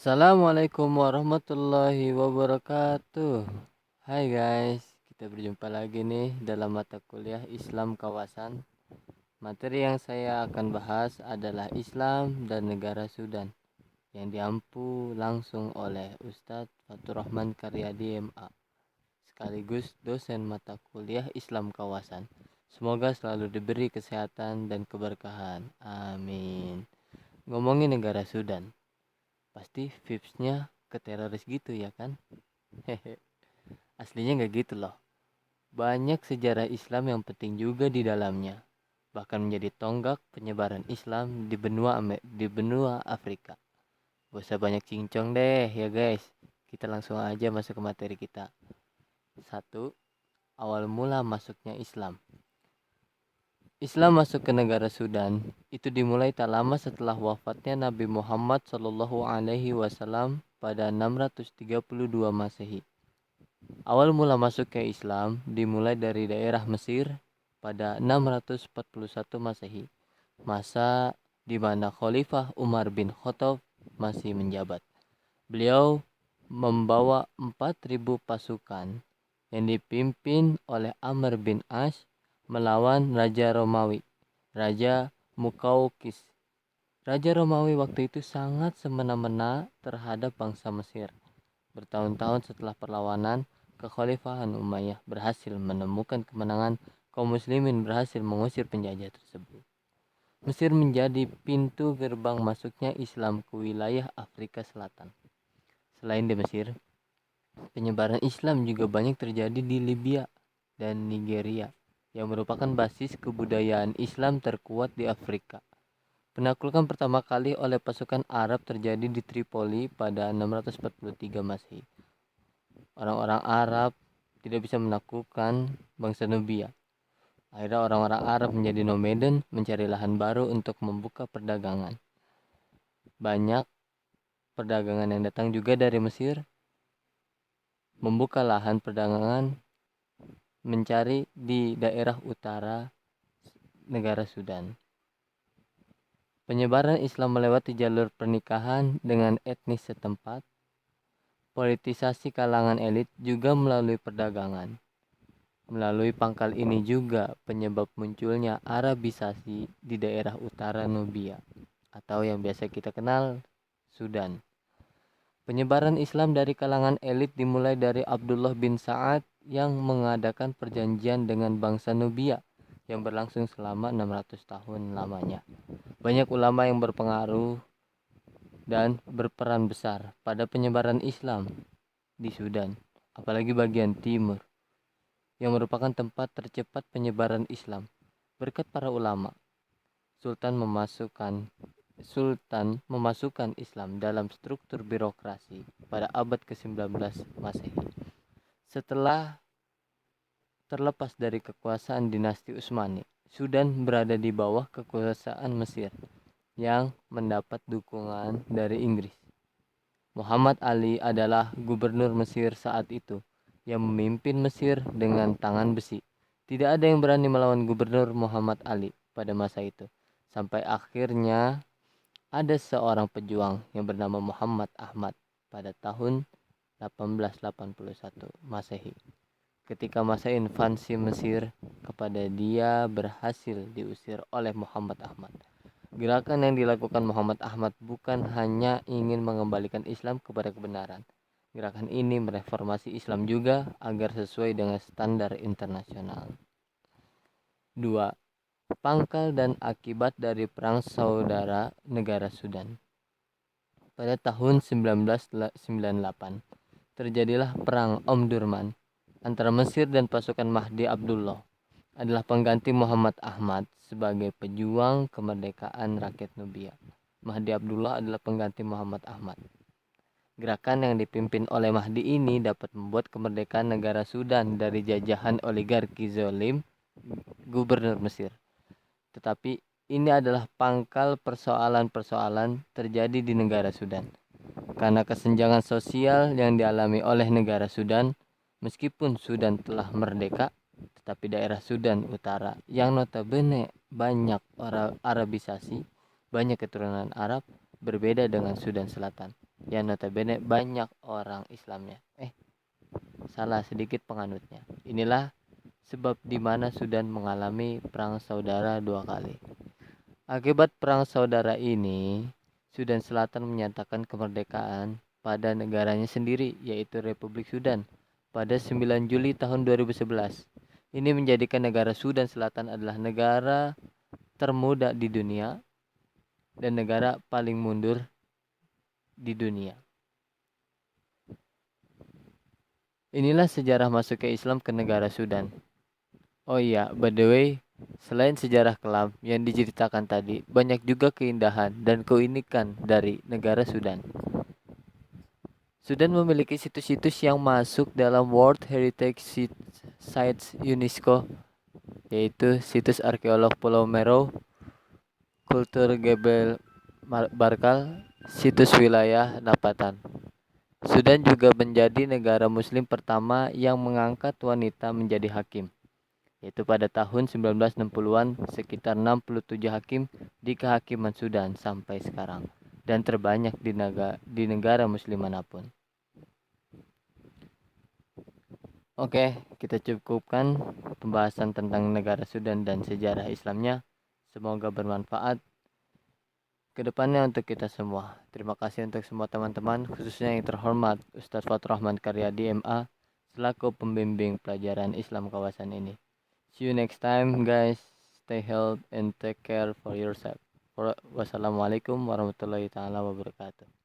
Assalamualaikum warahmatullahi wabarakatuh. Hai guys, kita berjumpa lagi nih dalam mata kuliah Islam Kawasan. Materi yang saya akan bahas adalah Islam dan Negara Sudan yang diampu langsung oleh Ustadz Fatur Rahman Karyadi MA, sekaligus dosen mata kuliah Islam Kawasan. Semoga selalu diberi kesehatan dan keberkahan. Amin. Ngomongin negara Sudan, pasti vibesnya ke teroris gitu ya kan? Hehe. Aslinya nggak gitu loh. Banyak sejarah Islam yang penting juga di dalamnya. Bahkan menjadi tonggak penyebaran Islam di benua Afrika. Gak usah banyak cincong deh ya guys. Kita langsung aja masuk ke materi kita. Satu, awal mula masuknya Islam. Islam masuk ke negara Sudan itu dimulai tak lama setelah wafatnya Nabi Muhammad SAW pada 632 Masehi. Awal mula masuknya Islam dimulai dari daerah Mesir pada 641 Masehi, masa di mana Khalifah Umar bin Khattab masih menjabat. Beliau membawa 4.000 pasukan yang dipimpin oleh Amr bin As melawan Raja Romawi, Raja Mukaukis. Raja Romawi waktu itu sangat semena-mena terhadap bangsa Mesir. Bertahun-tahun setelah perlawanan, kekhalifahan Umayyah berhasil menemukan kemenangan. Kaum muslimin berhasil mengusir penjajah tersebut. Mesir menjadi pintu gerbang masuknya Islam ke wilayah Afrika Selatan. Selain di Mesir, penyebaran Islam juga banyak terjadi di Libya dan Nigeria yang merupakan basis kebudayaan Islam terkuat di Afrika. Penaklukan pertama kali oleh pasukan Arab terjadi di Tripoli pada 643 Masehi. Orang-orang Arab tidak bisa menaklukkan bangsa Nubia. Akhirnya orang-orang Arab menjadi nomaden, mencari lahan baru untuk membuka perdagangan. Banyak perdagangan yang datang juga dari Mesir, membuka lahan perdagangan, mencari di daerah utara negara Sudan. Penyebaran Islam melewati jalur pernikahan dengan etnis setempat, politisasi kalangan elit juga melalui perdagangan. Melalui pangkal ini juga penyebab munculnya Arabisasi di daerah utara Nubia atau yang biasa kita kenal Sudan. Penyebaran Islam dari kalangan elit dimulai dari Abdullah bin Sa'ad yang mengadakan perjanjian dengan bangsa Nubia yang berlangsung selama 600 tahun lamanya. Banyak ulama yang berpengaruh dan berperan besar pada penyebaran Islam di Sudan, apalagi bagian timur, yang merupakan tempat tercepat penyebaran Islam. Berkat para ulama, Sultan memasukkan Islam dalam struktur birokrasi pada abad ke-19 Masehi. Setelah terlepas dari kekuasaan dinasti Utsmani, Sudan berada di bawah kekuasaan Mesir yang mendapat dukungan dari Inggris. Muhammad Ali adalah gubernur Mesir saat itu yang memimpin Mesir dengan tangan besi. Tidak ada yang berani melawan gubernur Muhammad Ali pada masa itu. Sampai akhirnya ada seorang pejuang yang bernama Muhammad Ahmad pada tahun 1881 Masehi. Ketika masa invasi Mesir kepada dia berhasil diusir oleh Muhammad Ahmad. Gerakan yang dilakukan Muhammad Ahmad bukan hanya ingin mengembalikan Islam kepada kebenaran. Gerakan ini mereformasi Islam juga agar sesuai dengan standar internasional. 2. Pangkal dan akibat dari Perang Saudara Negara Sudan. Pada tahun 1998, terjadilah Perang Omdurman antara Mesir dan pasukan Mahdi Abdullah adalah pengganti Muhammad Ahmad sebagai pejuang kemerdekaan rakyat Nubia. Mahdi Abdullah adalah pengganti Muhammad Ahmad. Gerakan yang dipimpin oleh Mahdi ini dapat membuat kemerdekaan negara Sudan dari jajahan oligarki zalim gubernur Mesir. Tetapi ini adalah pangkal persoalan-persoalan terjadi di negara Sudan. Karena kesenjangan sosial yang dialami oleh negara Sudan, meskipun Sudan telah merdeka, tetapi daerah Sudan Utara yang notabene banyak Arabisasi, banyak keturunan Arab, berbeda dengan Sudan Selatan. yang notabene banyak orang Islamnya. Salah sedikit penganutnya. Inilah sebab di mana Sudan mengalami perang saudara 2 kali. Akibat perang saudara ini, Sudan Selatan menyatakan kemerdekaan pada negaranya sendiri, yaitu Republik Sudan, pada 9 Juli tahun 2011. Ini menjadikan negara Sudan Selatan adalah negara termuda di dunia dan negara paling mundur di dunia. Inilah sejarah masuknya Islam ke negara Sudan. Oh iya, by the way, selain sejarah kelam yang diceritakan tadi, banyak juga keindahan dan keunikan dari negara Sudan. Sudan memiliki situs-situs yang masuk dalam World Heritage Sites UNESCO, yaitu situs arkeolog Pulau Meru, kultur Gebel Barkal, situs wilayah Napatan. Sudan juga menjadi negara muslim pertama yang mengangkat wanita menjadi hakim, yaitu pada tahun 1960-an sekitar 67 hakim di kehakiman Sudan sampai sekarang, dan terbanyak di negara muslim manapun. Oke, kita cukupkan pembahasan tentang negara Sudan dan sejarah Islamnya. Semoga bermanfaat ke depannya untuk kita semua. Terima kasih untuk semua teman-teman, khususnya yang terhormat Ustadz Fatur Rahman Karyadi MA selaku pembimbing pelajaran Islam kawasan ini. See you next time guys. Stay healthy and take care for yourself. Wassalamualaikum warahmatullahi taala wabarakatuh.